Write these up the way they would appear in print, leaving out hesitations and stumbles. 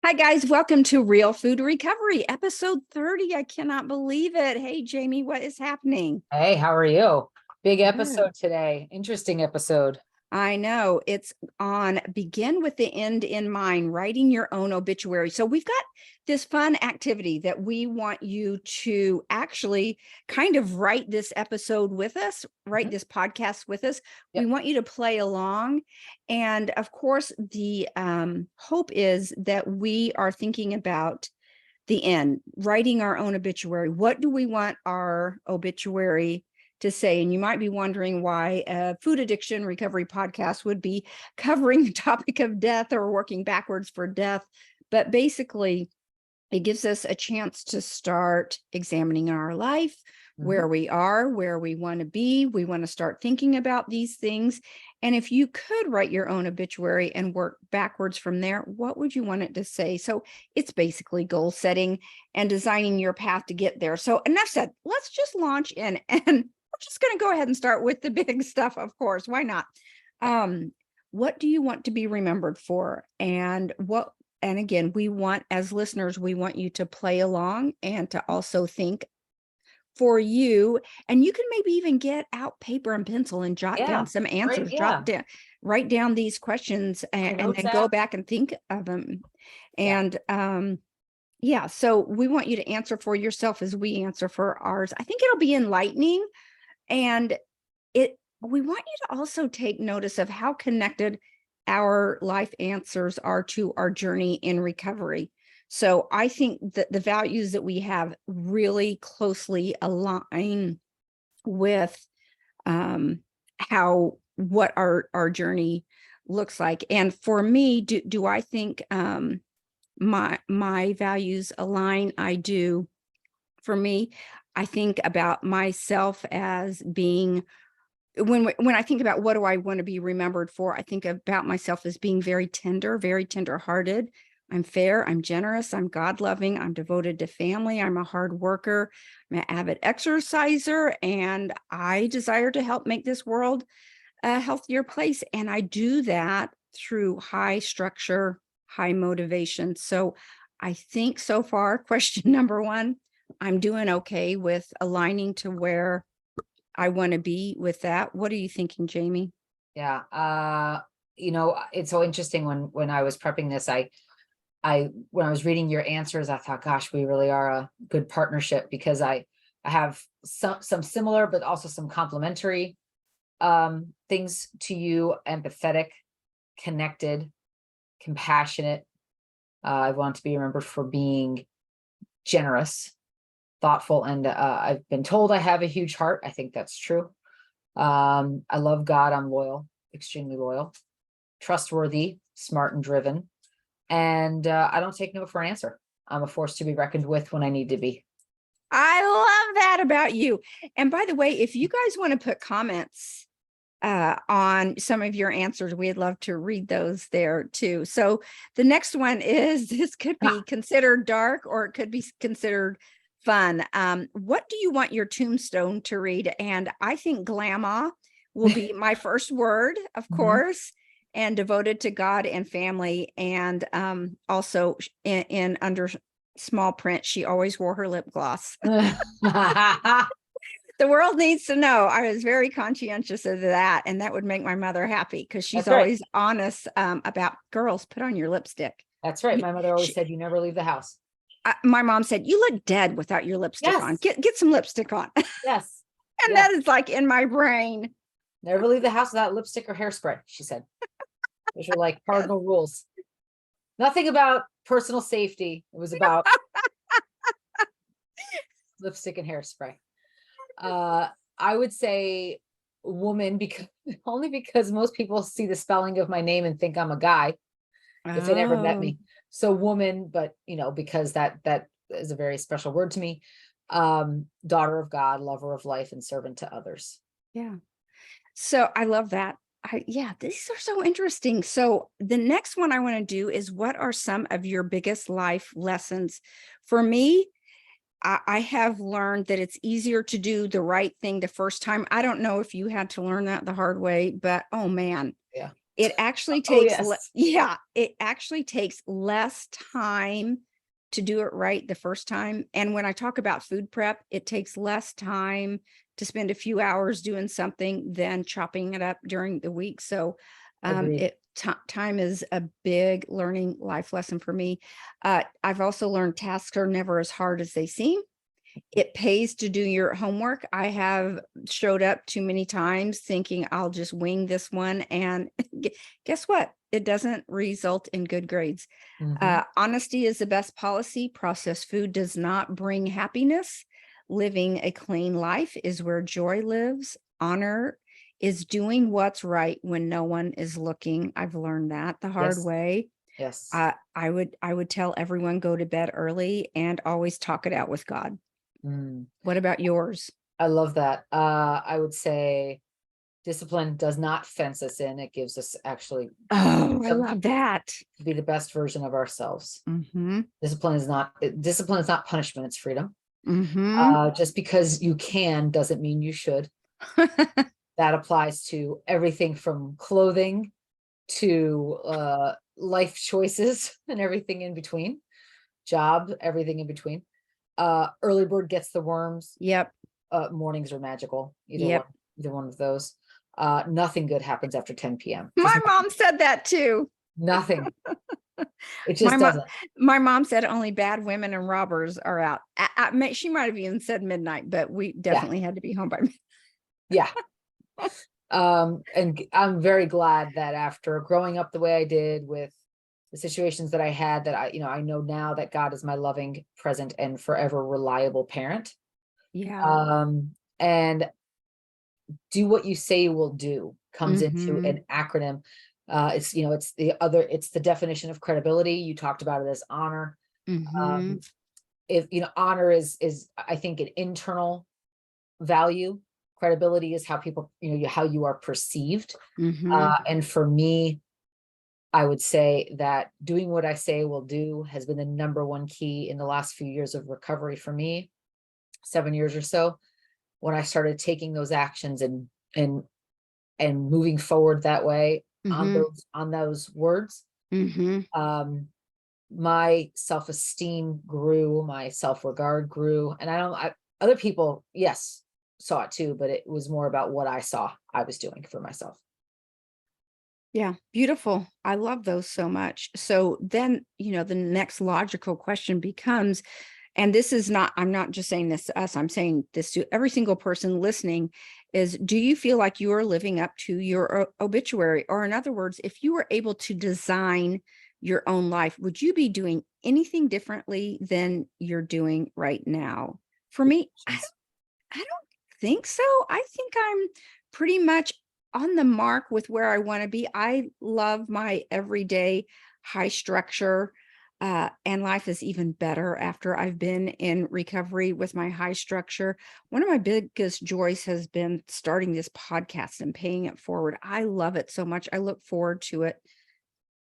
Hi, guys. Welcome to Real Food Recovery, episode 30. I cannot believe it. Hey, Jamie, what is happening? Hey, how are you? Big Good. episode today. Interesting episode. I know it's on Begin with the End in Mind, writing your own obituary. So, we've got this fun activity that we want you to actually kind of write this episode with us, write Mhm. this podcast with us. We Yep. want you to play along. And of course, the hope is that we are thinking about the end, writing our own obituary. What do we want our obituary to say? And you might be wondering why a food addiction recovery podcast would be covering the topic of death or working backwards for death. But basically, it gives us a chance to start examining our life, Mhm. where we are, where we want to be. We want to start thinking about these things. And if you could write your own obituary and work backwards from there, what would you want it to say? So it's basically goal setting and designing your path to get there. So enough said, let's just launch in, and we're just going to go ahead and start with the big stuff, of course. Why not? Um, what do you want to be remembered for? And again, we want, as listeners, we want you to play along and to also think for you. And you can maybe even get out paper and pencil and jot Yeah. down some Great. answers, Yeah. write down these questions My and notes then go app. back and think of them. Yeah. And yeah, so we want you to answer for yourself as we answer for ours. I think it'll be enlightening, and we want you to also take notice of how connected our life answers are to our journey in recovery. So I think that the values that we have really closely align with um, how what our journey looks like. And for me, do I think my values align? I do. For me, I think about myself as being, when I think about what do I want to be remembered for, I think about myself as being very tender, very tender-hearted. I'm fair, I'm generous, I'm God-loving, I'm devoted to family, I'm a hard worker, I'm an avid exerciser, and I desire to help make this world a healthier place. And I do that through high structure, high motivation. So I think so far, question number one, I'm doing okay with aligning to where I want to be with that. What are you thinking, Jamie? Yeah. It's so interesting when I was prepping this, when I was reading your answers, I thought, gosh, we really are a good partnership because I have some similar, but also some complementary things to you: empathetic, connected, compassionate. I want to be remembered for being generous, thoughtful, and I've been told I have a huge heart. I think that's true. I love God. I'm loyal, extremely loyal, trustworthy, smart, and driven. And I don't take no for an answer. I'm a force to be reckoned with when I need to be. I love that about you. And by the way, if you guys want to put comments on some of your answers, we'd love to read those there too. So the next one is, this could be considered dark or it could be considered fun. What do you want your tombstone to read? And I think glamma will be my first word, of Mhm. course, and devoted to God and family. And also in under small print, she always wore her lip gloss. The world needs to know I was very conscientious of that, and that would make my mother happy because she's That's right. always honest about, girls, put on your lipstick. That's right. You, My mother always said, you never leave the house. my mom said, you look dead without your lipstick on. Yes. Get some lipstick on. Yes. And Yes. that is like in my brain. Never leave the house without lipstick or hairspray, she said. Those were like Yes. cardinal rules. Nothing about personal safety. It was about lipstick and hairspray. I would say woman, because only because most people see the spelling of my name and think I'm a guy if they never met Oh, me. So woman, but because that is a very special word to me. Daughter of God, lover of life, and servant to others. yeah. So I love that. Yeah, these are so interesting. So the next one I want to do is, what are some of your biggest life lessons? For me, I have learned that it's easier to do the right thing the first time. I don't know if you had to learn that the hard way, but oh man, Yeah. It actually Oh, takes, yes. yeah, it actually takes less time to do it right the first time. And when I talk about food prep, it takes less time to spend a few hours doing something than chopping it up during the week. So Agreed. time is a big learning life lesson for me. I've also learned tasks are never as hard as they seem. It pays to do your homework. I have showed up too many times thinking I'll just wing this one. And guess what? It doesn't result in good grades. Mhm. Honesty is the best policy. Processed food does not bring happiness. Living a clean life is where joy lives. Honor is doing what's right when no one is looking. I've learned that the hard Yes, way. yes. I would tell everyone go to bed early and always talk it out with God. Mm. What about yours? I love that. I would say discipline does not fence us in. It gives us actually Oh, I freedom love that. to be the best version of ourselves. Mhm. Discipline is not punishment, it's freedom. Mhm. Just because you can doesn't mean you should. That applies to everything from clothing to life choices and everything in between, job, everything in between. Early bird gets the worms. Yep. Mornings are magical, Yep. either one of those. Nothing good happens after 10 p.m. Just My mom said that too. nothing. It My just mom, doesn't. my mom said only bad women and robbers are out. She might have even said midnight, but we Yeah, definitely had to be home by midnight. yeah. And I'm very glad that after growing up the way I did with the situations that I had, that I know now that God is my loving, present, and forever reliable parent. Yeah. And do what you say you will do comes into Mhm. an acronym. It's the definition of credibility. You talked about it as honor. Mhm. Um, if honor is I think an internal value. Credibility is how people, how you are perceived. Mhm. And for me, I would say that doing what I say will do has been the number one key in the last few years of recovery for me, 7 years or so, when I started taking those actions and and moving forward that way Mhm. on those words. Mhm. Um, my self-esteem grew, my self-regard grew, and other people, yes, saw it too, but it was more about what I saw I was doing for myself. Yeah, beautiful. I love those so much. So then, the next logical question becomes, and this is not, I'm not just saying this to us, I'm saying this to every single person listening, is do you feel like you are living up to your obituary? Or in other words, if you were able to design your own life, would you be doing anything differently than you're doing right now? For me, I don't think so. I think I'm pretty much on the mark with where I want to be. I love my everyday high structure. And life is even better after I've been in recovery with my high structure. One of my biggest joys has been starting this podcast and paying it forward. I love it so much. I look forward to it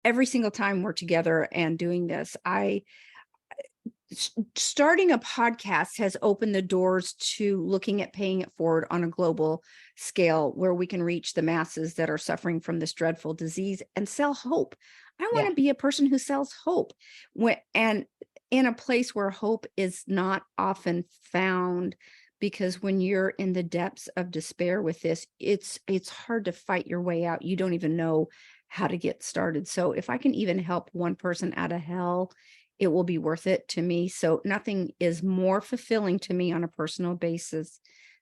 every single time we're together and doing this. Starting a podcast has opened the doors to looking at paying it forward on a global scale where we can reach the masses that are suffering from this dreadful disease and sell hope. I want Yeah, to be a person who sells hope and in a place where hope is not often found, because when you're in the depths of despair with this, it's hard to fight your way out. You don't even know how to get started. So if I can even help one person out of hell, it will be worth it to me. So nothing is more fulfilling to me on a personal basis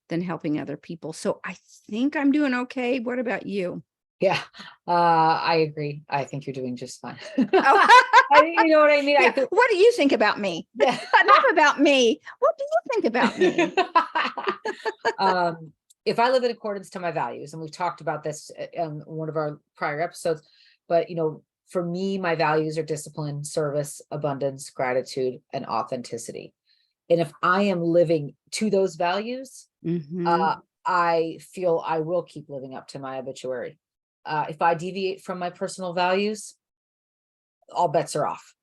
than helping other people. So I think I'm doing okay. What about you? yeah. I agree. I think you're doing just fine. Oh, You know what I mean? I yeah. think, What do you think about me? yeah. Enough about me. What do you think about me? um, if I live in accordance to my values, and we've talked about this in one of our prior episodes, but for me, my values are discipline, service, abundance, gratitude, and authenticity. And if I am living to those values, Hmm. uh, I feel I will keep living up to my obituary. If I deviate from my personal values, all bets are off.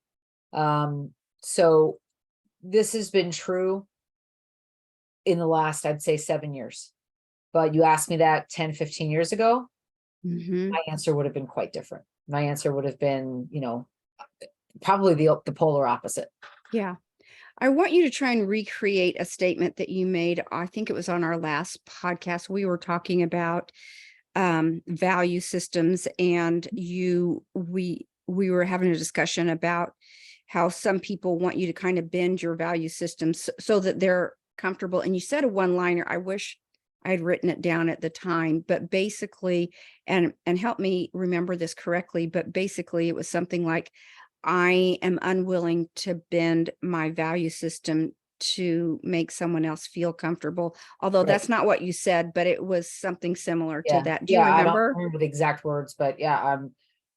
So this has been true in the last, I'd say, 7 years. But you asked me that 10, 15 years ago, Mhm. my answer would have been quite different. My answer would have been, probably the polar opposite. Yeah. I want you to try and recreate a statement that you made. I think it was on our last podcast. We were talking about value systems, and we were having a discussion about how some people want you to kind of bend your value systems so that they're comfortable. And you said a one-liner. I wish I had written it down at the time, but basically, and help me remember this correctly, but basically it was something like, I am unwilling to bend my value system to make someone else feel comfortable. Although Right. that's not what you said, but it was something similar to Yeah. that. Do you Yeah. I don't remember? remember the exact words, but yeah,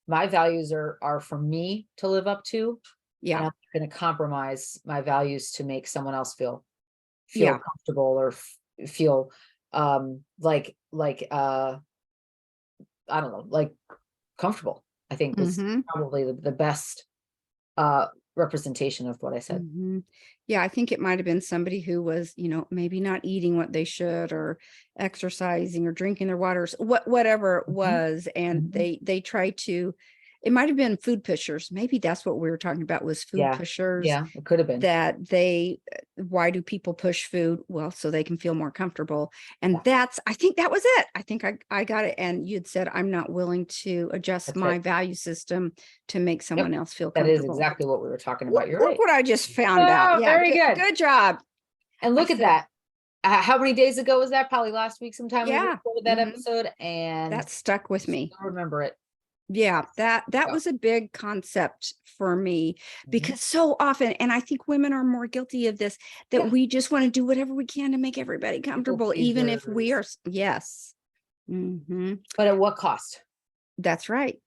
my values are for me to live up to, and Yeah. I'm not going to compromise my values to make someone else feel Yeah. comfortable or feel like I don't know, like comfortable. I think is Hmm. probably the best representation of what I said. Hmm. Yeah, I think it might have been somebody who was, maybe not eating what they should, or exercising, or drinking their waters, whatever it Mhm, was, and mhm. they try to. It might have been food pushers. Maybe that's what we were talking about, was food Yeah, pushers. yeah, it could have been. That why do people push food? Well, so they can feel more comfortable. And Yeah, I think that was it. I think I got it. And you'd said, I'm not willing to adjust that's my it. value system to make Yep, someone else feel that is comfortable. exactly what we were talking Look, about. You're look right. what I just found out. Oh, Yeah, very good. good job. And I look at said, that. How many days ago was that? Probably last week sometime we yeah, recorded that mhm, episode, and that stuck with still me. remember it. Yeah, that Yeah. was a big concept for me, Mhm. because so often, and I think women are more guilty of this, that Yeah. we just want to do whatever we can to make everybody People comfortable, even if we pleasers. are, yes. But at what cost? That's right.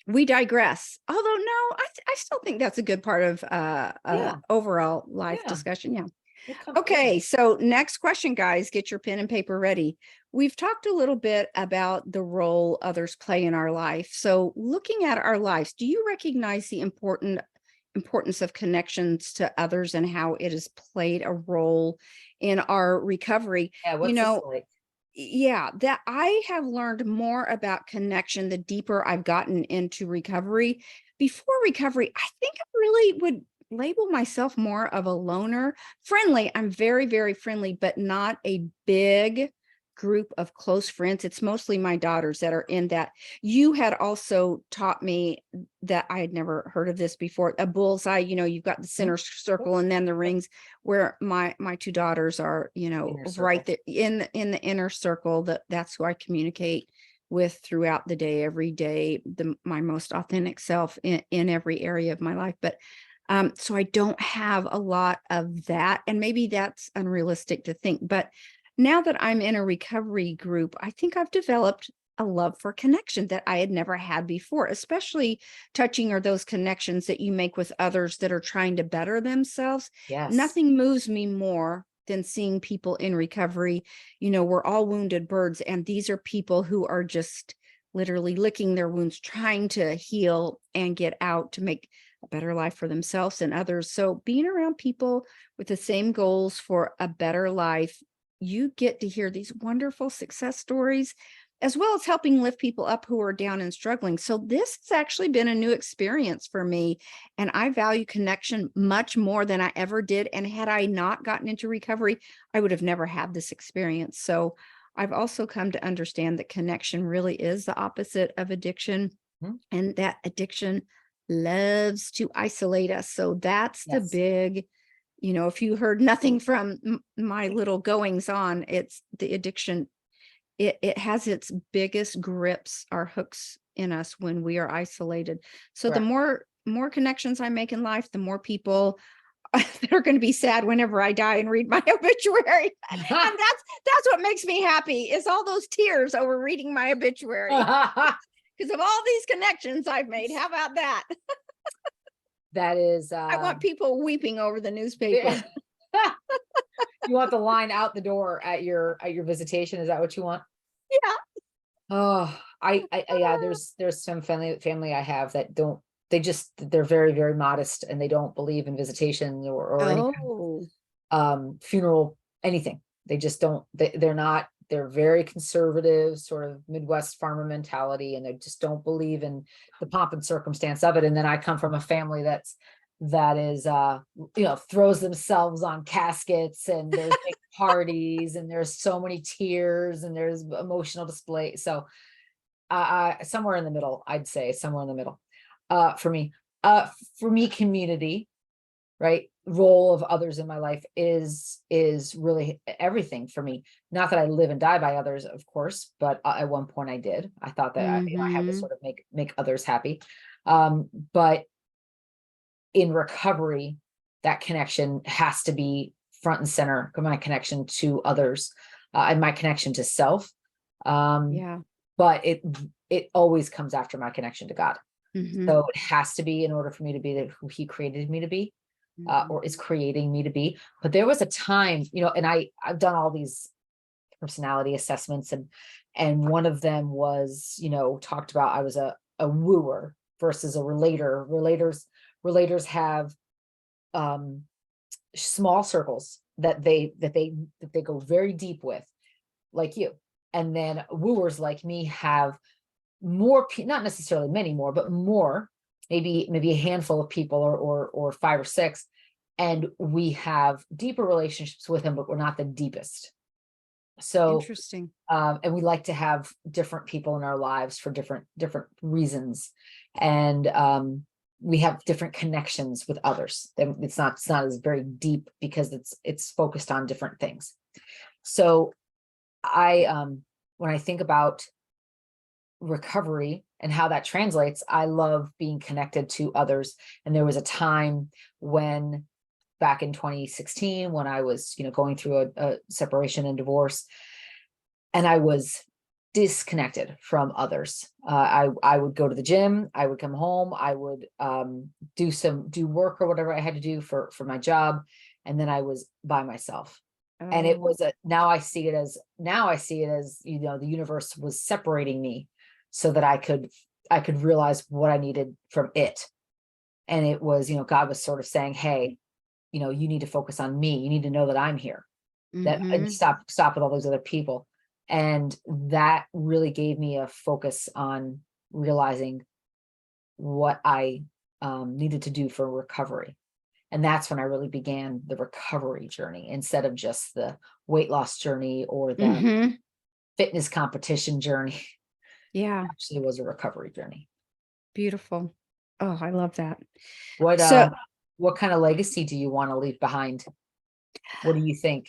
We digress. Although, no, I still think that's a good part of Yeah. overall life Yeah. discussion. Yeah. Yeah. Okay, so next question, guys, get your pen and paper ready. We've talked a little bit about the role others play in our life. So, looking at our lives, do you recognize the importance of connections to others, and how it has played a role in our recovery? Yeah. You What's this know, like? yeah, that I have learned more about connection the deeper I've gotten into recovery. Before recovery, I think I really would label myself more of a loner. Friendly, I'm very, very friendly, but not a big group of close friends. It's mostly my daughters that are in that. You had also taught me that I had never heard of this before. A bullseye, you've got the Mhm. center Yep. circle and then the Yep. rings, where my two daughters are, Inner right circle. there in the inner circle. That's who I communicate with throughout the day, every day, my most authentic self in every area of my life. But so I don't have a lot of that, and maybe that's unrealistic to think, but now that I'm in a recovery group, I think I've developed a love for connection that I had never had before, especially touching, or those connections that you make with others that are trying to better themselves. Yes. Nothing moves me more than seeing people in recovery. We're all wounded birds, and these are people who are just literally licking their wounds, trying to heal and get out to make a better life for themselves and others. So being around people with the same goals for a better life, you get to hear these wonderful success stories, as well as helping lift people up who are down and struggling. So this has actually been a new experience for me, and I value connection much more than I ever did. And had I not gotten into recovery, I would have never had this experience. So I've also come to understand that connection really is the opposite of addiction, Mhm. and that addiction loves to isolate us. So that's the Yes. big, if you heard nothing from my little goings on, it's the addiction. It has its biggest grips, our hooks in us, when we are isolated. So the Correct. more connections I make in life, the more people that are going to be sad whenever I die and read my obituary. And that's what makes me happy, is all those tears over reading my obituary, because of all these connections I've made. How about that? That is I want people weeping over the yeah. newspaper. You want the line out the door at your visitation? Is that what you want? Yeah. Oh, yeah, there's some family I have that don't, they're very, very modest, and they don't believe in visitation or any kind Oh. of funeral, anything. They just don't, they're not they're very conservative, sort of Midwest farmer mentality, and they just don't believe in the pomp and circumstance of it. And then I come from a family that is throws themselves on caskets, and there's big parties, and there's so many tears, and there's emotional display. So somewhere in the middle, I'd say somewhere in the middle. For me, community, right? Role of others in my life is really everything for me. Not that I live and die by others, of course, but at one point I did. I thought that I had to Mhm. sort of make others happy. But in recovery, that connection has to be front and center. My connection to others, and my connection to self. Yeah. But it always comes after my connection to God. Mhm. So it has to be in order for me to be who He created me to be, Mhm. or is creating me to be. But there was a time, and I've done all these personality assessments, and one of them was, talked about I was a wooer versus a relator. Relators have small circles that they go very deep with, like you. And then wooers like me have more, not necessarily many more, but more, maybe a handful of people, or five or six, and we have deeper relationships with them, but we're not the deepest. So, Interesting. and we like to have different people in our lives for different reasons, and we have different connections with others. It's not as very deep because it's focused on different things. So I when I think about recovery and how that translates, I love being connected to others. And there was a time when, back in 2016, when I was, going through a separation and divorce, and I was disconnected from others. I would go to the gym, I would come home, I would do work or whatever I had to do for my job, and then I was by myself. And it Oh. was now I see it as the universe was separating me so that I could realize what I needed from it. And it was, God was sort of saying, hey, you need to focus on me. You need to know that I'm here, that and Mhm. stop with all those other people. And that really gave me a focus on realizing what I needed to do for recovery. And that's when I really began the recovery journey, instead of just the weight loss journey or the Mhm. fitness competition journey. Yeah. Actually was a recovery journey. Beautiful. Oh, I love that. What So uh what kind of legacy do you want to leave behind? What do you think?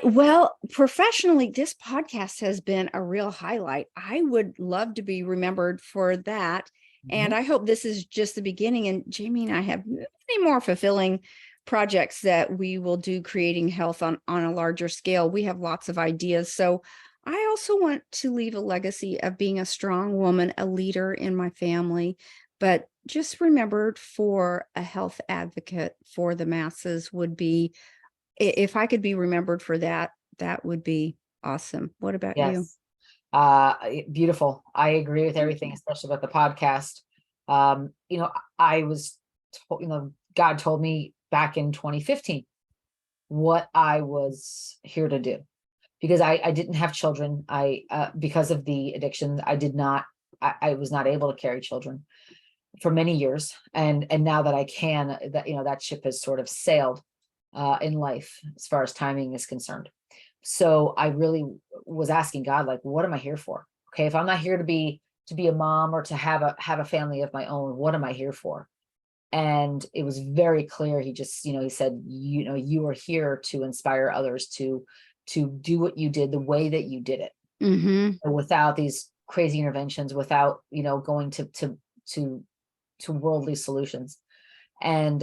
well, professionally, this podcast has been a real highlight. I would love to be remembered for that. And Mhm. I hope this is just the beginning. And Jamie and I have many more fulfilling projects that we will do, creating health on a larger scale. We have lots of ideas. So I also want to leave a legacy of being a strong woman, a leader in my family, but just remembered for a health advocate for the masses would be, if I could be remembered for that, that would be awesome. What about you? Yes. Beautiful. I agree with Thank everything, you. especially about the podcast. I was told, God told me back in 2015 what I was here to do, because I didn't have children. Because of the addiction, I was not able to carry children for many years. And now that I can, that ship has sort of sailed in life as far as timing is concerned. So I really was asking God, like, what am I here for? Okay, if I'm not here to be a mom or to have a family of my own, what am I here for? And it was very clear. He said, you are here to inspire others to do what you did the way that you did it, Mhm. without these crazy interventions, without going to worldly solutions. And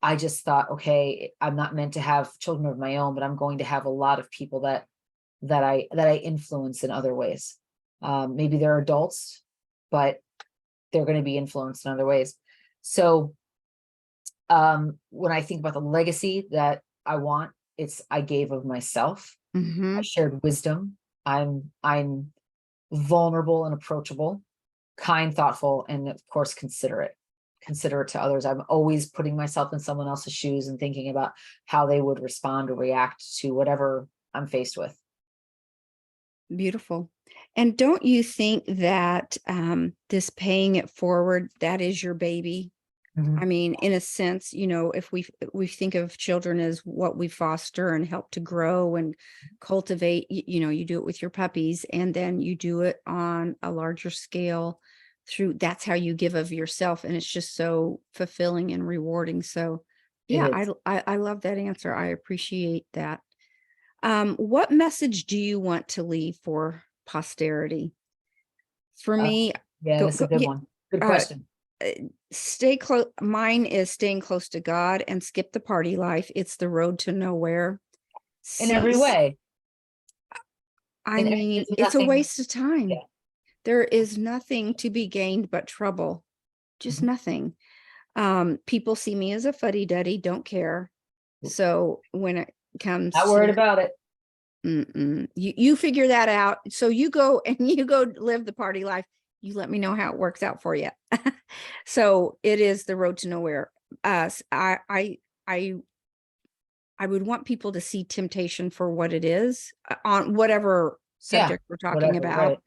I just thought, okay, I'm not meant to have children of my own, but I'm going to have a lot of people that I influence in other ways. Maybe they're adults, but they're going to be influenced in other ways. So when I think about the legacy that I want, it's I gave of myself. I Mhm. shared wisdom. I'm vulnerable and approachable, kind, thoughtful, and of course considerate to others. I'm always putting myself in someone else's shoes and thinking about how they would respond or react to whatever I'm faced with. Beautiful. And don't you think that this paying it forward, that is your baby? I Mhm. mean, in a sense, if we think of children as what we foster and help to grow and cultivate, you do it with your puppies, and then you do it on a larger scale through, that's how you give of yourself. And it's just so fulfilling and rewarding. So It yeah, is. I love that answer. I appreciate that. What message do you want to leave for posterity? For Uh, me, yeah, that's a good yeah, one. Good uh, question. uh, stay close. Mine is staying close to God and skip the party life. It's the road to nowhere. In every Cease. way. I mean, There's it's a nothing. waste of Yeah. time. There is nothing to be gained but trouble. Just Mhm. nothing. People see me as a fuddy-duddy, don't care. So when it comes Not to worried about it. you figure that out. So you go and you go live the party life. You let me know how it works out for you. So it is the road to nowhere. I I would want people to see temptation for what it is, on whatever Yeah. subject we're talking Whatever. about.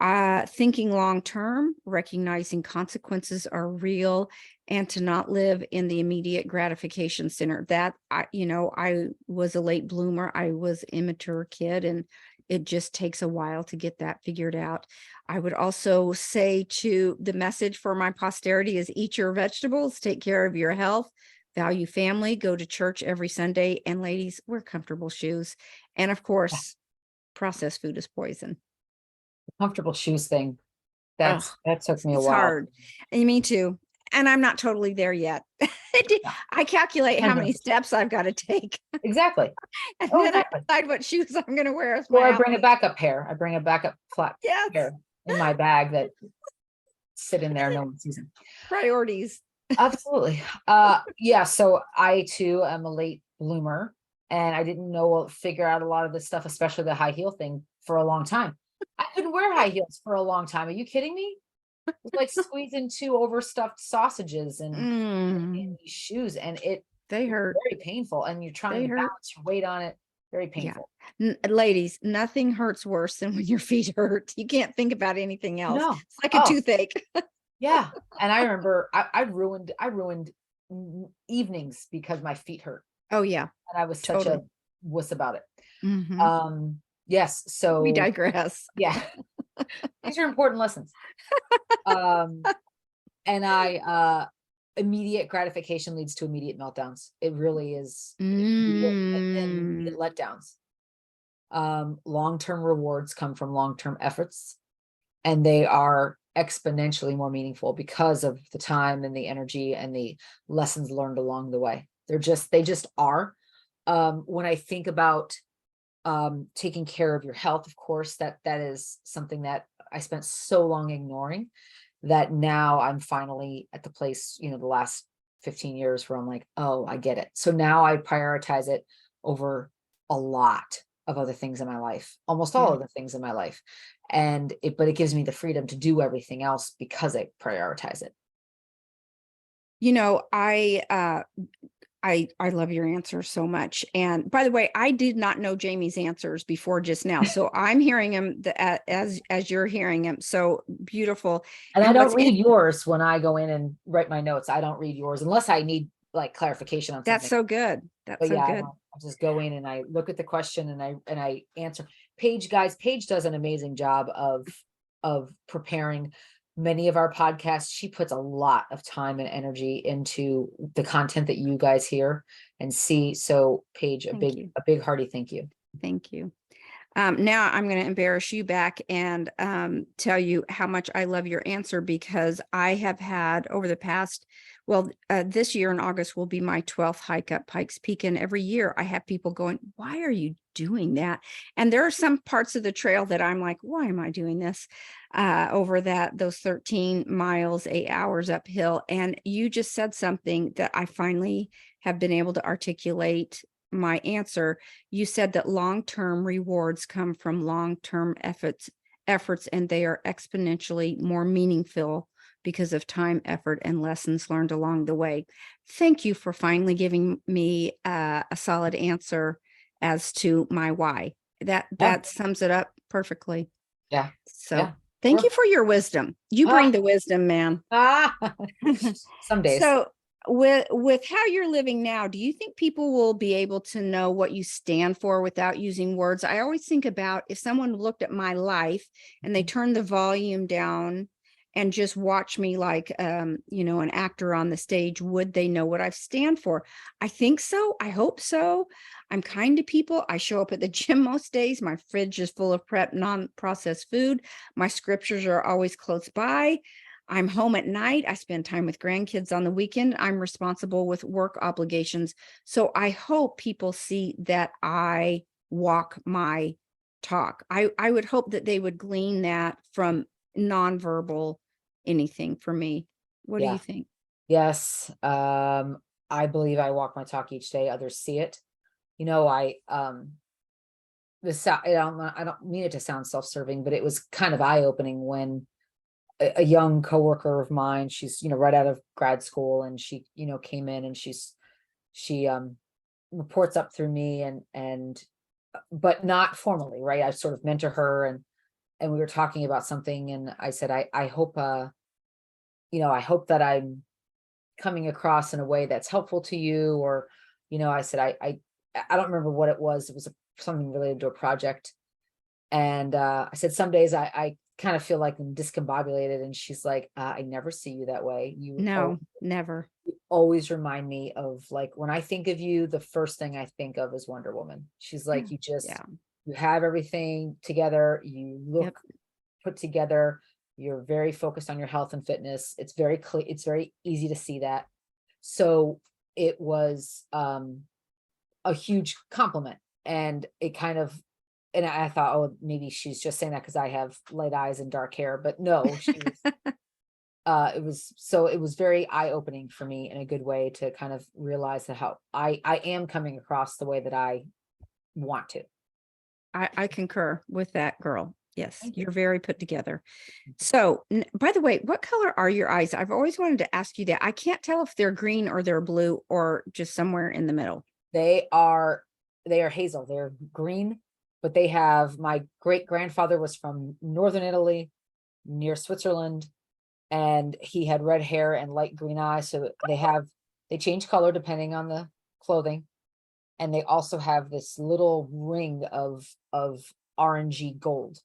Right. Thinking long term, recognizing consequences are real, and to not live in the immediate gratification center. That I was a late bloomer. I was immature kid, and it just takes a while to get that figured out. I would also say to the message for my posterity is eat your vegetables, take care of your health, value family, go to church every Sunday, and ladies, wear comfortable shoes. And of Yeah. course, processed food is poison. Comfortable shoes thing. Oh, That took me a it's while. hard. And me too. And I'm not totally there yet. Yeah. I calculate how Depends on many steps I've got to take, exactly. and Oh, then I exactly. decide what shoes I'm going to wear as Or my I bring a outfit. backup pair. I bring a backup flat Yes, pair in my bag that sit in there. No one sees them. priorities. Absolutely. Yeah. So I too am a late bloomer, and I didn't know figure out a lot of this stuff, especially the high heel thing, for a long time. I couldn't wear high heels for a long time. Are you kidding me? It was like squeezing two overstuffed sausages in Mm, these shoes, and they it's hurt. very painful. And you're trying They to hurt. balance your weight on it. Very Yeah. painful. Ladies, nothing hurts worse than when your feet hurt. You can't think about anything else. No. It's like a Oh, toothache. yeah. And I remember I ruined evenings because my feet hurt. Oh, yeah, And I was such a totally. wuss about it. Hmm. Yes, We so digress. yeah, these are important lessons. Um, and immediate gratification leads to immediate meltdowns. It really is Mm, immediate letdowns. Long-term rewards come from long-term efforts, and they are exponentially more meaningful because of the time and the energy and the lessons learned along the way. They just are. When I think about taking care of your health, of course, that is something that I spent so long ignoring, that now I'm finally at the place, the last 15 years where I'm like, oh, I get it. So now I prioritize it over a lot of other things in my life, almost all yeah. of the things in my life. But it gives me the freedom to do everything else because I prioritize it. You know, I love your answer so much. And by the way, I did not know Jamie's answers before just now. So I'm hearing him as you're hearing him. So beautiful. And I And don't read yours when I go in and write my notes. I don't read yours unless I need like clarification on that's something. so good. That's But so yeah, I good. don't. I just go in and I look at the question and I answer. Paige, guys, Paige does an amazing job of preparing many of our podcasts. She puts a lot of time and energy into the content that you guys hear and see. So Paige, Thank you. a big hearty thank you. Thank you. Now I'm going to embarrass you back and tell you how much I love your answer, because I have had over the past, well, this year in August will be my 12th hike up Pikes Peak. And every year I have people going, why are you doing that? And there are some parts of the trail that I'm like, why am I doing this? Over those 13 miles, 8 hours uphill. And you just said something that I finally have been able to articulate my answer. You said that long-term rewards come from long-term efforts, and they are exponentially more meaningful because of time, effort, and lessons learned along the way. Thank you for finally giving me a solid answer as to my why. That Yeah, sums it up perfectly. Yeah. So Yeah. thank you Sure. for your wisdom. You bring Ah, the wisdom, man. ah. Some days. So with how you're living now, do you think people will be able to know what you stand for without using words? I always think about if someone looked at my life and they turned the volume down and just watch me like an actor on the stage, would they know what I stand for? I think so. I hope so. I'm kind to people. I show up at the gym most days. My fridge is full of prep non-processed food. My scriptures are always close by. I'm home at night. I spend time with grandkids on the weekend. I'm responsible with work obligations. So I hope people see that I walk my talk. I would hope that they would glean that from nonverbal anything for me. What do you Yeah. think? Yes. I believe I walk my talk each day. Others see it. I don't mean it to sound self-serving, but it was kind of eye-opening when a young coworker of mine, she's, right out of grad school, and she, came in, and she reports up through me, and but not formally, right? I sort of mentor her, and we were talking about something, and I said, I hope, I hope that I'm coming across in a way that's helpful to you, or, I said, I don't remember what it was. It was something related to a project. And I said, some days I kind of feel like I'm discombobulated. And she's like, I never see you that way. No, never. Always remind me of, like, when I think of you, the first thing I think of is Wonder Woman. She's Yeah. like, Yeah. you have everything together. You Yep. look put together. You're very focused on your health and fitness. It's very clear. It's very easy to see that. So it was a huge compliment. And it kind of, and I thought, oh, maybe she's just saying that because I have light eyes and dark hair, but no, she was, it was very eye-opening for me in a good way to kind of realize that how I am coming across the way that I want to. I concur with that, girl. Yes, Thank you. you're very put together. So, by the way, what color are your eyes? I've always wanted to ask you that. I can't tell if they're green or they're blue or just somewhere in the middle. They are hazel. They're green, but they have, my great grandfather was from northern Italy near Switzerland, and he had red hair and light green eyes. So they change color depending on the clothing. And they also have this little ring of orangey gold.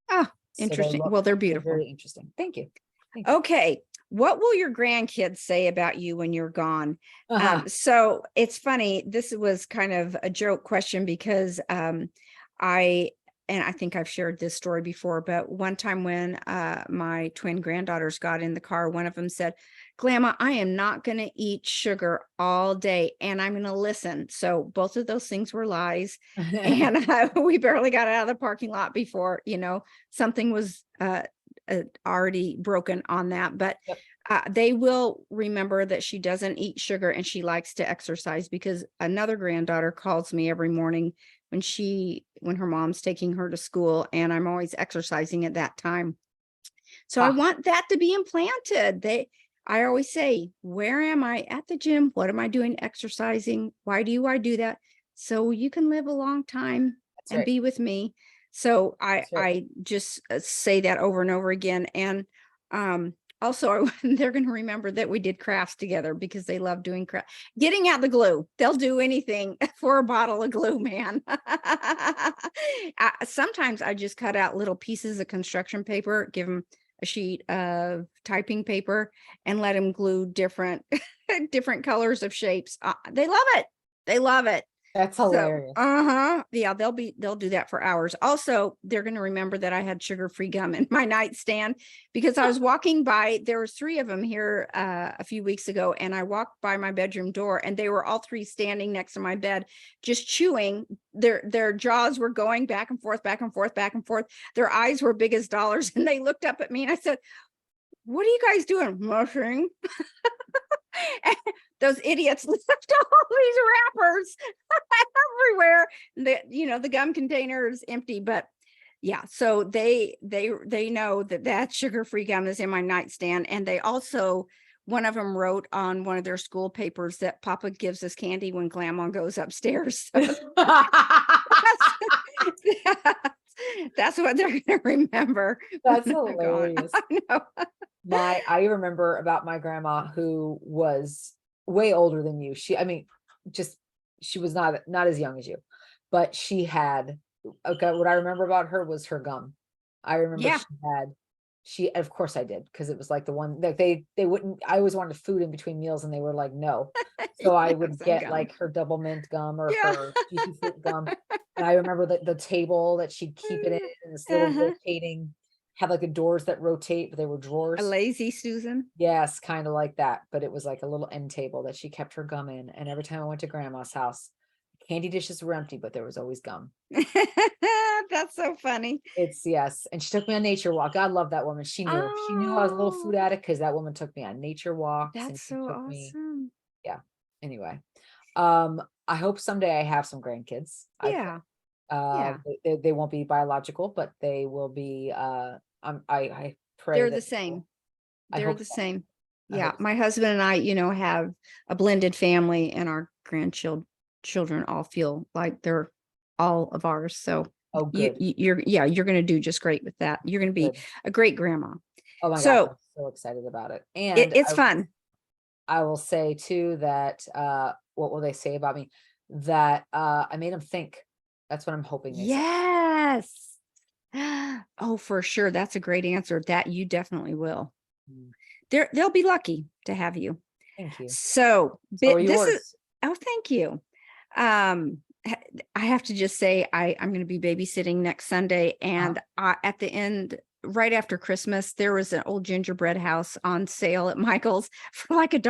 Ah, So interesting. Well, they're they're beautiful. very interesting. Thank you. Thank you. Okay. What will your grandkids say about you when you're gone? Uh-huh. So it's funny. This was kind of a joke question because I and I think I've shared this story before, but one time when my twin granddaughters got in the car, one of them said, Grandma, I am not going to eat sugar all day and I'm going to listen. So both of those things were lies. And we barely got out of the parking lot before, something was already broken on that. But Yep. they will remember that she doesn't eat sugar and she likes to exercise, because another granddaughter calls me every morning when her mom's taking her to school, and I'm always exercising at that time. So I Ah, want that to be implanted. I always say, where am I? At the gym? What am I doing? Exercising. Why do I do that? So you can live a long time that's and right. be with me. So That's right. I just say that over and over again. And also they're going to remember that we did crafts together, because they love doing craft, getting out the glue. They'll do anything for a bottle of glue, man. Sometimes I just cut out little pieces of construction paper, give them a sheet of typing paper, and let them glue different different colors of shapes. They love it. They love it. That's So, hilarious. yeah, they'll do that for hours. Also, they're going to remember that I had sugar-free gum in my nightstand, because I was walking by, there was 3 of them here a few weeks ago, and I walked by my bedroom door and they were all 3 standing next to my bed, just chewing. Their jaws were going back and forth, back and forth, back and forth. Their eyes were big as dollars, and they looked up at me and I said, "What are you guys doing?" Mushing. Those idiots left all these wrappers everywhere. The gum container is empty, but yeah, so they know that sugar-free gum is in my nightstand. And they also, one of them wrote on one of their school papers that Papa gives us candy when Grandma goes upstairs. So That's what they're gonna remember That's when I'm gone. hilarious. I know. I remember about my grandma who was way older than you. I mean, just she was not as young as you, but she had, okay, what I remember about her was her gum. I remember Yeah. of course I did, because it was like the one that they wouldn't, I always wanted food in between meals and they were like, no. So I Yeah, would some get gum. like her double mint gum or Yeah. her juicy fruit gum. And I remember that the table that she'd keep it in this little Uh-huh. rotating, had like the doors that rotate, but they were A drawers. lazy Susan. Yes, kind of like that, but it was like a little end table that she kept her gum in, and every time I went to grandma's house, candy dishes were empty, but there was always gum. That's so funny. Yes, and she took me on nature walk. God love that woman. She knew I was a little food Oh, addict because that woman took me on nature walks and that's she so took me, awesome. yeah. Anyway, I hope someday I have some grandkids. I pray. Yeah. Yeah. They won't be biological, but they will be. I pray They're that the they will. same. I They're hope the so. same. I Yeah. hope so. My husband and I, have a blended family, and our grandchildren all feel like they're all of ours. So Oh, good, you're going to do just great with that. You're going to be good. a great grandma. Oh my gosh, So I'm so excited about it. And it's fun. I will say too that what will they say about me? That I made them think. That's what I'm hoping they say. Yes. Oh, for sure. That's a great answer. That you definitely will. Mm, They'll be lucky to have you. thank you. So, So are this is, yours. oh, thank you. Um, I have to just say, I'm going to be babysitting next Sunday. Uh-huh. And at the end, right after Christmas, there was an old gingerbread house on sale at Michael's for like $1.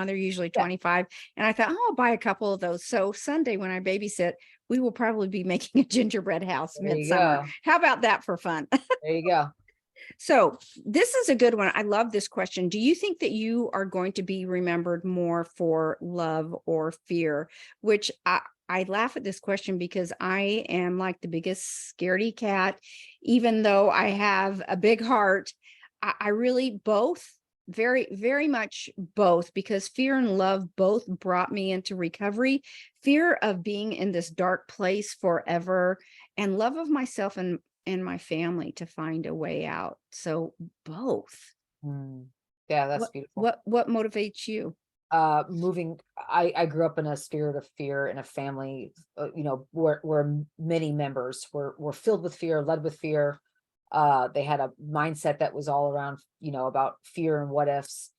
They're usually Yeah, 25. And I thought, oh, I'll buy a couple of those. So Sunday, when I babysit, we will probably be making a gingerbread house there you midsummer. go. How about that for fun? There you go. So this is a good one. I love this question. Do you think that you are going to be remembered more for love or fear? Which I laugh at this question because I am like the biggest scaredy cat, even though I have a big heart. I really both, very, very much both, because fear and love both brought me into recovery. Fear of being in this dark place forever, and love of myself and my family to find a way out. So both. Mm. Yeah, that's What beautiful. what motivates you? Moving, I grew up in a spirit of fear in a family, where many members were filled with fear, led with fear. They had a mindset that was all around, about fear and what ifs.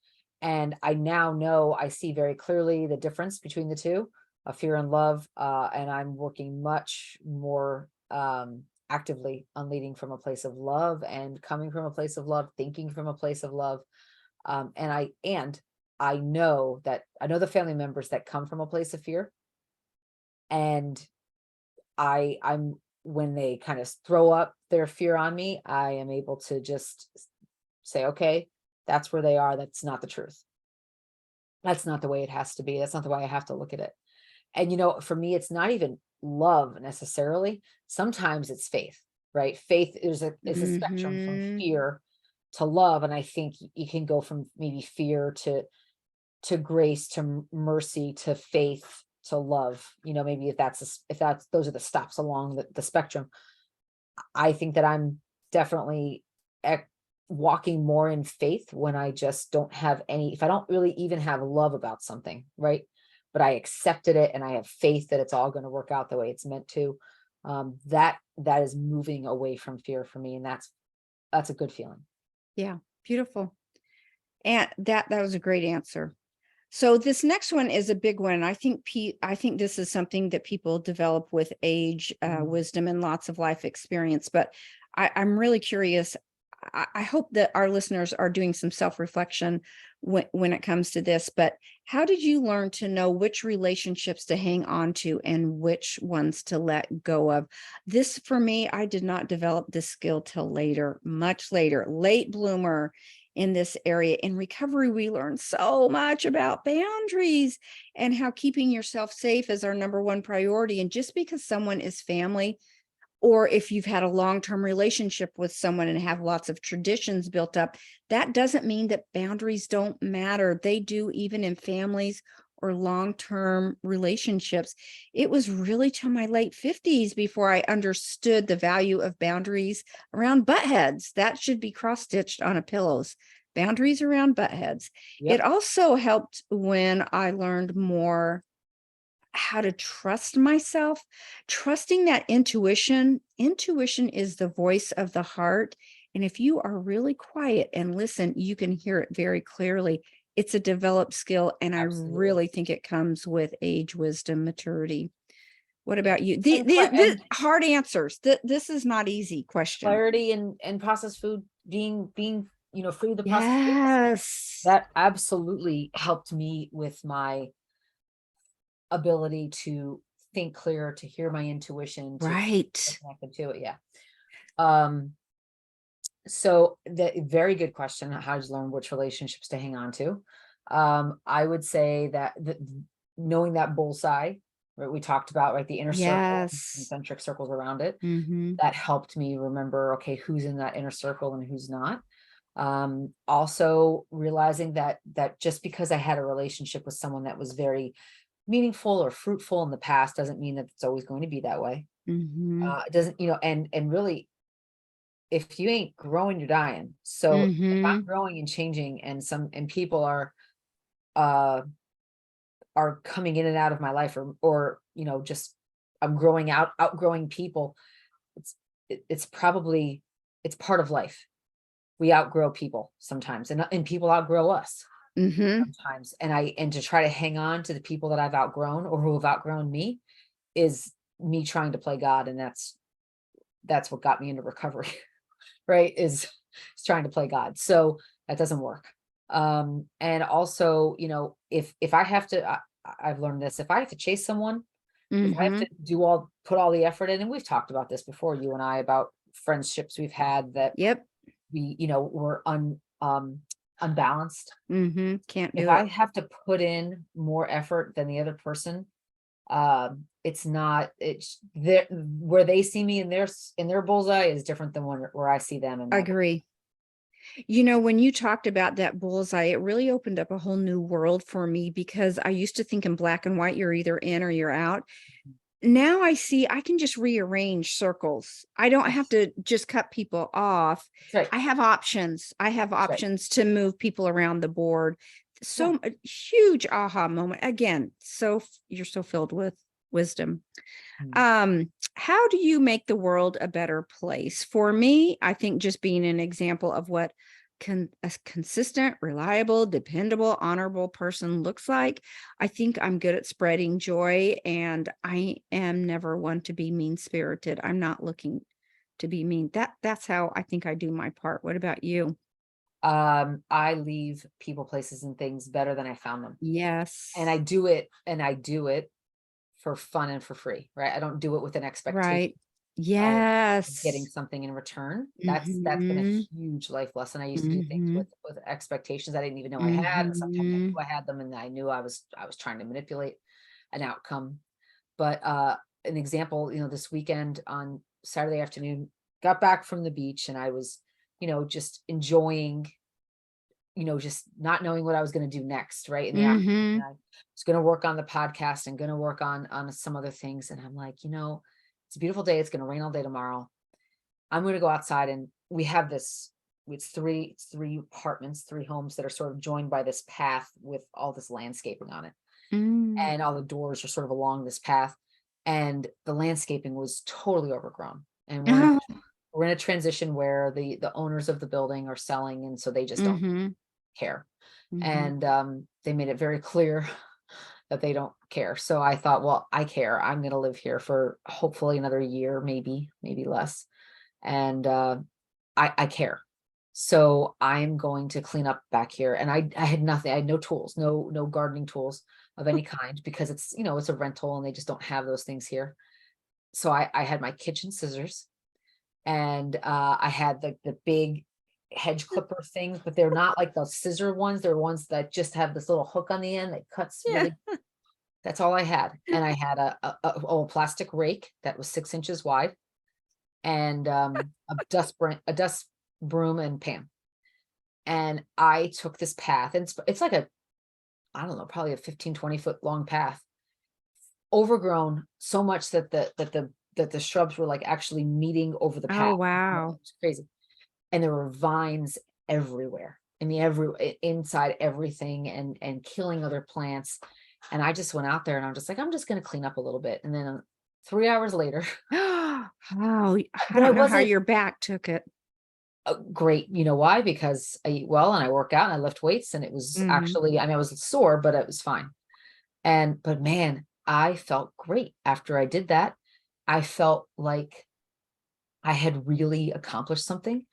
And I now know, I see very clearly the difference between the two, fear and love. And I'm working much more actively on leading from a place of love and coming from a place of love, thinking from a place of love. And I know the family members that come from a place of fear, and I'm when they kind of throw up their fear on me, I am able to just say, okay, that's where they are. That's not the truth. That's not the way it has to be. That's not the way I have to look at it. And for me, it's not even love necessarily. Sometimes it's faith, right? Faith is a spectrum from Hmm. fear to love. And I think you can go from maybe fear to grace, to mercy, to faith, to love. Maybe if that's those are the stops along the spectrum. I think that I'm definitely ec- walking more in faith when I just don't have if I don't really even have love about something, right? But I accepted it and I have faith that it's all going to work out the way it's meant to. That is moving away from fear for me, and that's a good feeling. Yeah, beautiful. And that was a great answer. So this next one is a big one. I think this is something that people develop with age, Mhm. wisdom, and lots of life experience. But I'm really curious. I hope that our listeners are doing some self-reflection when it comes to this. But how did you learn to know which relationships to hang on to and which ones to let go of? This, for me, I did not develop this skill till later, much later, late bloomer in this area. In recovery, we learn so much about boundaries and how keeping yourself safe is our number one priority. And just because someone is family, or if you've had a long-term relationship with someone and have lots of traditions built up, that doesn't mean that boundaries don't matter. They do, even in families or long-term relationships. It was really till my late 50s before I understood the value of boundaries around butt heads. That should be cross-stitched on a pillows. Boundaries around butt heads. It Yep. also helped when I learned more how to trust myself, trusting that intuition. Intuition is the voice of the heart. And if you are really quiet and listen, you can hear it very clearly. It's a developed skill. And I Absolutely. really think it comes with age, wisdom, maturity. What about you? And The hard answers. This is not easy question. clarity and processed food being free of the processed foods. Yes. That absolutely helped me with my ability to think clearer, to hear my intuition, to Right. connect to it. Yeah. Um, so the very good question, how to learn which relationships to hang on to. I would say that knowing that bullseye, right, we talked about, right, the inner circle, Yes. concentric circles around it, Mm-hmm. that helped me remember, okay, who's in that inner circle and who's not. Also realizing that just because I had a relationship with someone that was very meaningful or fruitful in the past doesn't mean that it's always going to be that way. Mm-hmm. It doesn't, and really, if you ain't growing, you're dying. So if I'm Mm-hmm. growing and changing, and people uh are coming in and out of my life, or just I'm outgrowing people, it's it's probably, it's part of life. We outgrow people sometimes, and people outgrow us Mm-hmm. sometimes. And to try to hang on to the people that I've outgrown or who have outgrown me is me trying to play God. And that's what got me into recovery, right? Is trying to play God. So that doesn't work. And also, if I have to, I've learned this, if I have to chase someone, if I have Mm-hmm. to put all the effort in, and we've talked about this before, you and I, about friendships we've had that Yep. we, were unbalanced. Mm-hmm. Can't If do I it. have to put in more effort than the other person, it's not, it's there where they see me in their bullseye is different than where I see them in my. Agree. When you talked about that bullseye, it really opened up a whole new world for me because I used to think in black and white, you're either in or you're out. Now I see I can just rearrange circles. I don't have Yes, to just cut people off. that's right. I have options. I have That's right. options to move people around the board. Yeah. So a huge aha moment. Again, you're so filled with wisdom. Mm. How do you make the world a better place? For me, I think just being an example of what a consistent, reliable, dependable, honorable person looks like. I think I'm good at spreading joy, and I am never one to be mean-spirited. I'm not looking to be mean. That's how I think I do my part. What about you? I leave people, places, and things better than I found them. And Yes. I do it for fun and for free, right? I don't do it with an expectation Right. of getting Yes. something in return. That's been a Mhm. huge life lesson. I used to do things Mhm. with expectations I didn't even know I had, and sometimes I Mhm. knew I had them, and I knew I was trying to manipulate an outcome. But an example, this weekend on Saturday afternoon, got back from the beach, and I was, just enjoying, just not knowing what I was going to do next, right? In the afternoon, Mhm. and I was going to work on the podcast and going to work on some other things, and I'm like, it's a beautiful day. It's going to rain all day tomorrow. I'm going to go outside, and we have this. It's three apartments, three homes that are sort of joined by this path with all this landscaping on it, Mm. and all the doors are sort of along this path, and the landscaping was totally overgrown. And Oh. we're in a transition where the owners of the building are selling, and so they just don't Mhm. care. Mhm. And they made it very clear that they don't care. So I thought, well, I care. I'm going to live here for hopefully another year, maybe less. And I care. So I'm going to clean up back here. And I had nothing. I had no tools, no gardening tools of any kind, because it's a rental and they just don't have those things here. So I had my kitchen scissors, and I had the big hedge clipper things, but they're not like those scissor ones. They're ones that just have this little hook on the end that cuts Yeah. really. That's all I had. And I had a plastic rake that was 6 inches wide, and a dust broom and pan. And I took this path, and it's like a I don't know, probably a 15, 20 foot long path, overgrown so much that the shrubs were like actually meeting over the Oh, path. It wow. was crazy. And there were vines everywhere. I mean, inside everything, and killing other plants. And I just went out there and I'm just like, I'm just going to clean up a little bit. And then 3 hours later, Oh, I but I don't know how wasn't your back took it. great. You know why? Because I eat well and I work out and I lift weights, and it was Mhm. actually, I mean, I was sore, but it was fine. But man, I felt great after I did that. I felt like I had really accomplished something.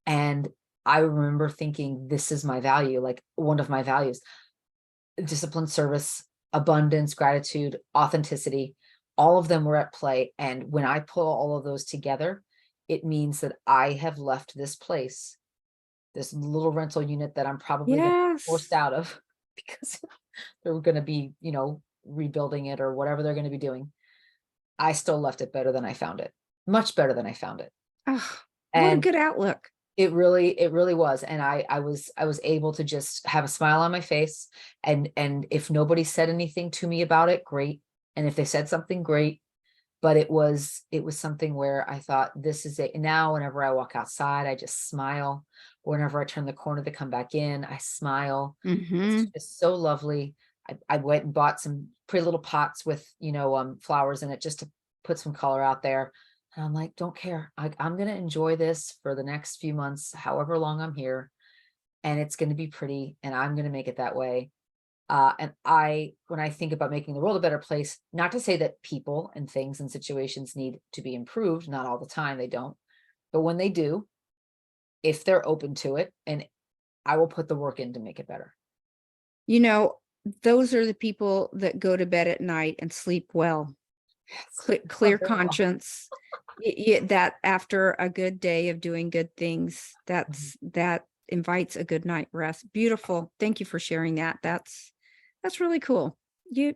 And I remember thinking, this is my value, like one of my values: discipline, service, abundance, gratitude, authenticity. All of them were at play. And when I pull all of those together, it means that I have left this place, this little rental unit that I'm probably going to be forced Yes. out of because they're going to be, rebuilding it or whatever they're going to be doing. I still left it better than I found it, much better than I found it. Oh, what a And good outlook. it really was. And I was able to just have a smile on my face. And if nobody said anything to me about it, great. And if they said something, great. But it was something where I thought, this is it. And now whenever I walk outside, I just smile. Whenever I turn the corner to come back in, I smile. It's Mhm. just so lovely. I went and bought some pretty little pots with, flowers in it, just to put some color out there. And I'm like, don't care. I'm going to enjoy this for the next few months, however long I'm here. And it's going to be pretty, and I'm going to make it that way. When I think about making the world a better place, not to say that people and things and situations need to be improved, not all the time, they don't. But when they do, if they're open to it, and I will put the work in to make it better. You know, those are the people that go to bed at night and sleep well. Oh, Clear very well. conscience. That after a good day of doing good things, Mhm. that invites a good night rest. Beautiful. Thank you for sharing that. That's really cool. You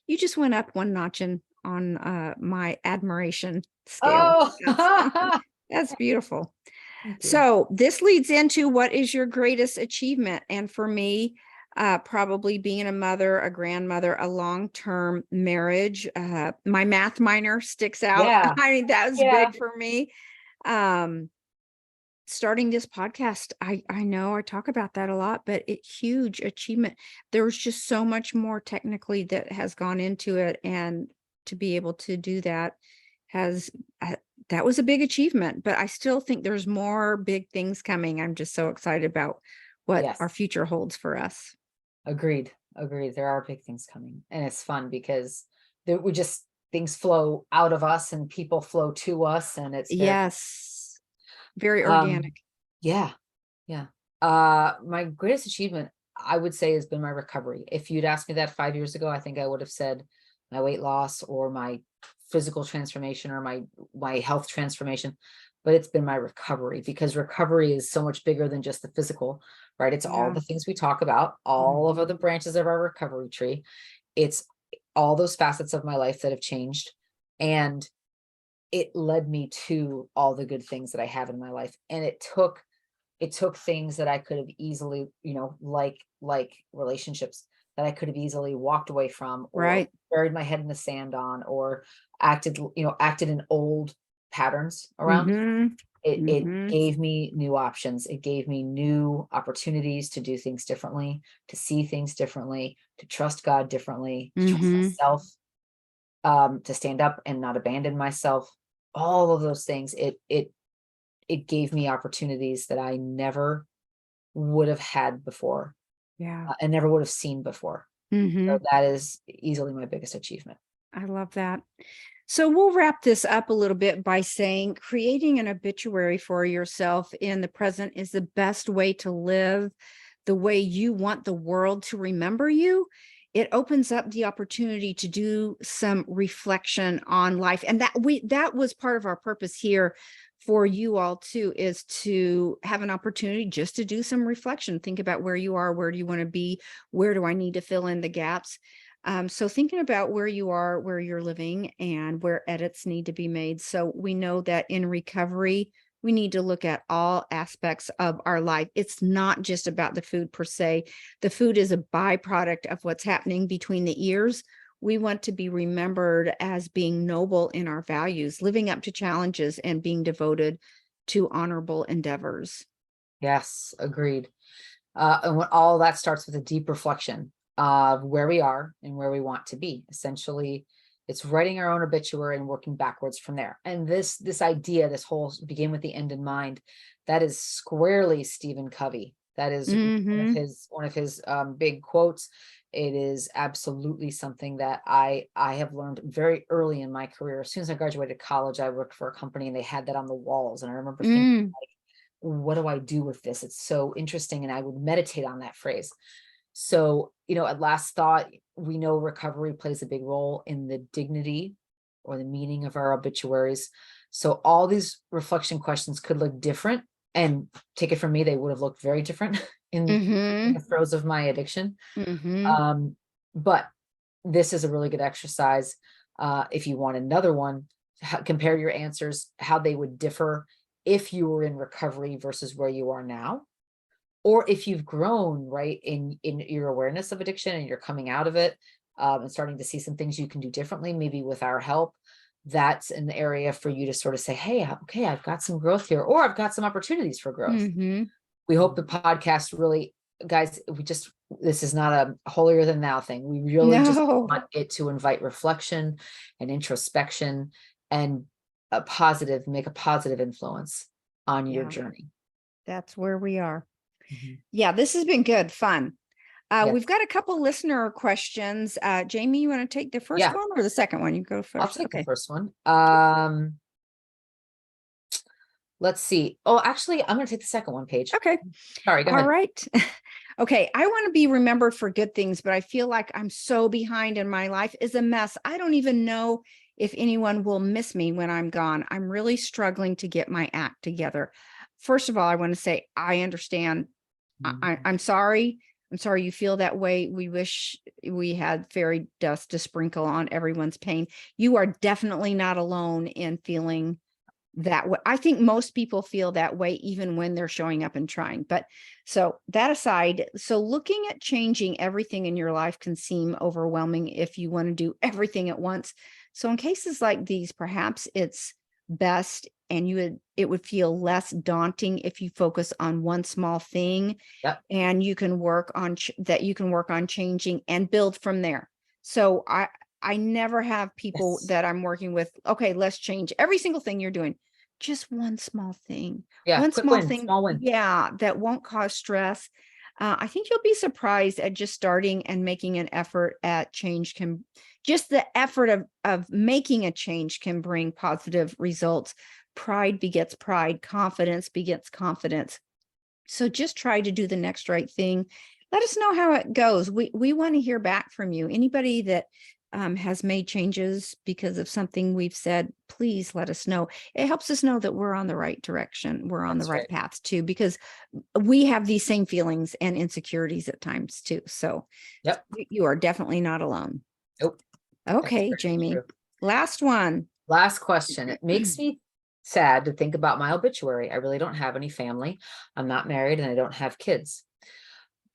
you just went up one notch on my admiration scale. That's Oh, that's beautiful. thank you. So this leads into what is your greatest achievement? And for me, probably being a mother, a grandmother, a long-term marriage. My math minor sticks out. Yeah, I mean, that was yeah. big for me. Um, Starting this podcast, I know I talk about that a lot, but it huge achievement. There was just so much more technically that has gone into it, and to be able to do that has uh, that was a big achievement. But I still think there's more big things coming. I'm just so excited about what our Yes, future holds for us. agreed. Agreed. There are big things coming, and it's fun because we just, things flow out of us and people flow to us, and it's very Yes, very um organic. yeah, yeah. My greatest achievement, I would say, has been my recovery. If you'd asked me that 5 years ago, I think I would have said my weight loss or my physical transformation or my health transformation. But it's been my recovery, because recovery is so much bigger than just the physical, right? It's all Yeah. the things we talk about, all of the Mhm. branches of our recovery tree. It's all those facets of my life that have changed. And it led me to all the good things that I have in my life. And it took things that I could have easily, like relationships that I could have easily walked away from, or Right. buried my head in the sand on, or acted in old patterns around. Mhm. It Mhm. gave me new options. It gave me new opportunities to do things differently, to see things differently, to trust God differently, to trust Mhm. myself, to stand up and not abandon myself. All of those things. It gave me opportunities that I never would have had before, Yeah. and never would have seen before. So Mhm. that is easily my biggest achievement. I love that. So we'll wrap this up a little bit by saying creating an obituary for yourself in the present is the best way to live the way you want the world to remember you. It opens up the opportunity to do some reflection on life. And that was part of our purpose here for you all too, is to have an opportunity just to do some reflection. Think about where you are, where do you want to be, where do I need to fill in the gaps. So thinking about where you are, where you're living, and where edits need to be made. So we know that in recovery, We need to look at all aspects of our life. It's not just about the food per se. The food is a byproduct of what's happening between the ears. We want to be remembered as being noble in our values, living up to challenges, and being devoted to honorable endeavors. Yes, agreed. And when all that starts with a deep reflection of where we are and where we want to be. Essentially, it's writing our own obituary and working backwards from there. And this idea, this whole begin with the end in mind, that is squarely Stephen Covey. That is Mm-hmm. one of his big quotes. It is absolutely something that I have learned very early in my career. As soon as I graduated college, I worked for a company and they had that on the walls. And I remember thinking, Mm. what do I do with this? It's so interesting. And I would meditate on that phrase. So, at last thought, we know recovery plays a big role in the dignity or the meaning of our obituaries. So all these reflection questions could look different, and take it from me, they would have looked very different in the Mm-hmm. throes of my addiction. Mm-hmm. But this is a really good exercise. If you want another one, compare your answers, how they would differ if you were in recovery versus where you are now, or if you've grown right in your awareness of addiction and you're coming out of it, and starting to see some things you can do differently, maybe with our help. That's an area for you to sort of say, hey, okay, I've got some growth here, or I've got some opportunities for growth. Mm-hmm. We hope the podcast really, guys, this is not a holier than thou thing. We really just No. want it to invite reflection and introspection and make a positive influence on your Yeah, journey. that's where we are. Mhm. Yeah, this has been good, fun. Yeah. We've got a couple listener questions. Jamie, you want to take the first Yeah. one or the second one? You go I'll first. take the Okay. first one. Let's see. Oh, actually, I'm going to take the second one, Paige. Okay. Sorry, go All ahead. right. Okay. I want to be remembered for good things, but I feel like I'm so behind and my life is a mess. I don't even know if anyone will miss me when I'm gone. I'm really struggling to get my act together. First of all, I want to say I understand. Mhm. I'm sorry. I'm sorry you feel that way. We wish we had fairy dust to sprinkle on everyone's pain. You are definitely not alone in feeling that way. I think most people feel that way even when they're showing up and trying. But so that aside, so looking at changing everything in your life can seem overwhelming if you want to do everything at once. So in cases like these, perhaps it's best and it would feel less daunting if you focus on one small thing Yep. and you can work on you can work on changing and build from there. So I never have people Yes. that I'm working with, okay, let's change every single thing you're doing. Just one small thing. Yeah. One Quick small win, thing, small win. yeah, that won't cause stress. I think you'll be surprised at just starting and making an effort at change can just the effort of making a change can bring positive results. Pride begets pride, confidence begets confidence. So just try to do the next right thing. Let us know how it goes. We want to hear back from you. Anybody that has made changes because of something we've said, please let us know. It helps us know that we're on the right direction. We're on the That's right right. path too, because we have these same feelings and insecurities at times too. So Yep. you are definitely not alone. Nope. That's Okay, very Jamie. true. Last one. Last question. It makes me sad to think about my obituary. I really don't have any family. I'm not married and I don't have kids.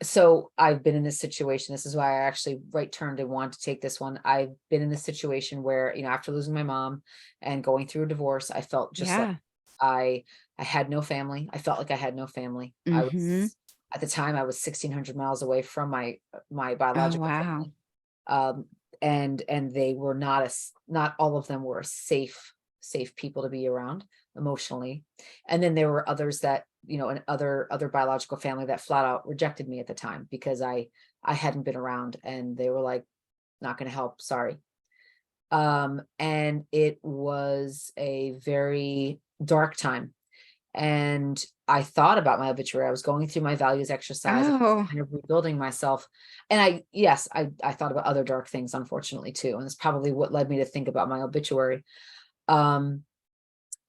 So I've been in this situation. This is why I actually right turned and wanted to take this one. I've been in this situation where, after losing my mom and going through a divorce, I felt just like Yeah. I I had no family. I felt like I had no family. I Mm-hmm. was At the time I was 1,600 miles away from my Oh, biological wow. family. Um, and they were not all of them were safe people to be around emotionally. And then there were others that, and other biological family that flat out rejected me at the time because I hadn't been around, and they were like, not going to help, sorry. And it was a very dark time. And I thought about my obituary. I was going through my values exercise, Oh, kind of rebuilding myself. And I thought about other dark things, unfortunately, too. And it's probably what led me to think about my obituary. Um,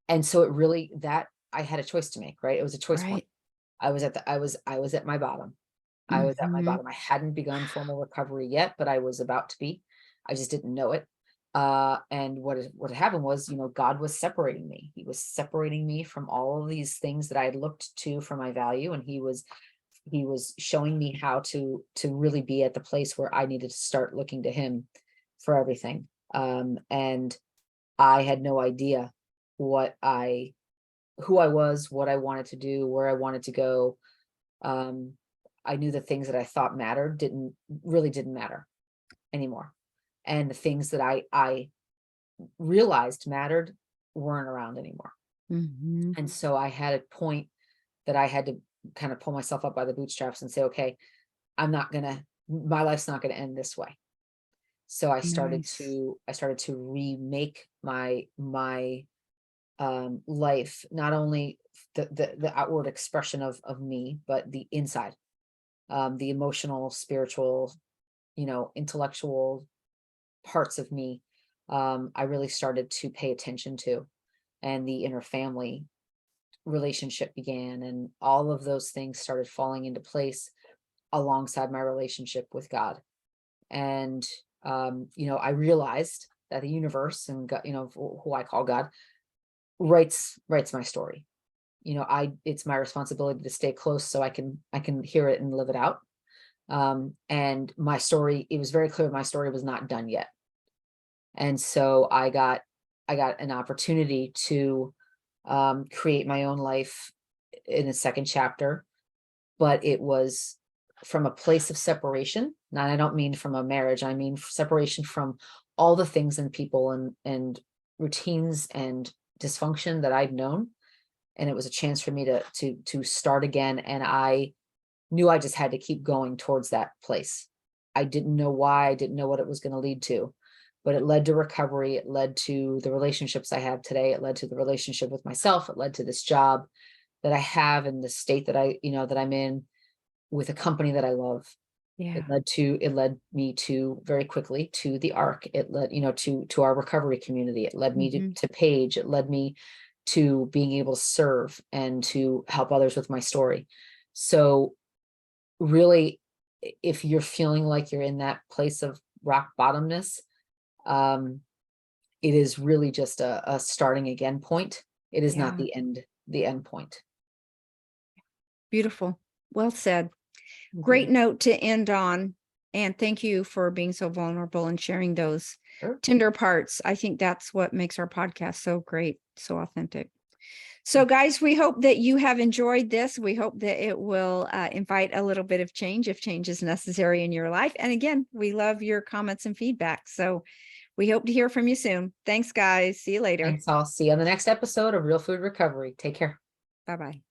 and so it really, that I had a choice to make, right? It was a choice point. right. I was at my bottom. I was at my Mm-hmm. bottom. I hadn't begun formal recovery yet, but I was about to be. I just didn't know it. And what happened was, God was separating me. He was separating me from all of these things that I had looked to for my value. And he was showing me how to really be at the place where I needed to start looking to him for everything. And I had no idea who I was, what I wanted to do, where I wanted to go. I knew the things that I thought mattered didn't matter anymore. And the things that I realized mattered weren't around anymore. Mhm. And so I had a point that I had to kind of pull myself up by the bootstraps and say, okay, my life's not gonna end this way. So Nice. I started to remake my life, not only the outward expression of me, but the inside, the emotional, spiritual, intellectual parts of me. I really started to pay attention to, and the inner family relationship began, and all of those things started falling into place alongside my relationship with God. And I realized that the universe and God, who I call God, writes my story. It's my responsibility to stay close so I can hear it and live it out. And my story, it was very clear my story was not done yet. And so I got an opportunity to create my own life in a second chapter, but it was from a place of separation. Now, I don't mean from a marriage, I mean separation from all the things and people and routines and dysfunction that I'd known. And it was a chance for me to start again. And I knew I just had to keep going towards that place. I didn't know why, I didn't know what it was going to lead to, but it led to recovery. It led to the relationships I have today. It led to the relationship with myself. It led to this job that I have in the state that that I'm in, with a company that I love. Yeah. It led me to very quickly to the ARC. It led, to our recovery community. It led me Mhm. to Paige. It led me to being able to serve and to help others with my story. So really, if you're feeling like you're in that place of rock bottomness, um, it is really just a starting again point. It is not Yeah. the end point. Beautiful. Well said. Thank Great you. note to end on. And thank you for being so vulnerable and sharing those Sure. tender parts. I think that's what makes our podcast so great, so authentic. So, guys, we hope that you have enjoyed this. We hope that it will invite a little bit of change if change is necessary in your life. And again, we love your comments and feedback. So, we hope to hear from you soon. Thanks, guys. See you later. Thanks. I'll see you on the next episode of Real Food Recovery. Take care. Bye bye.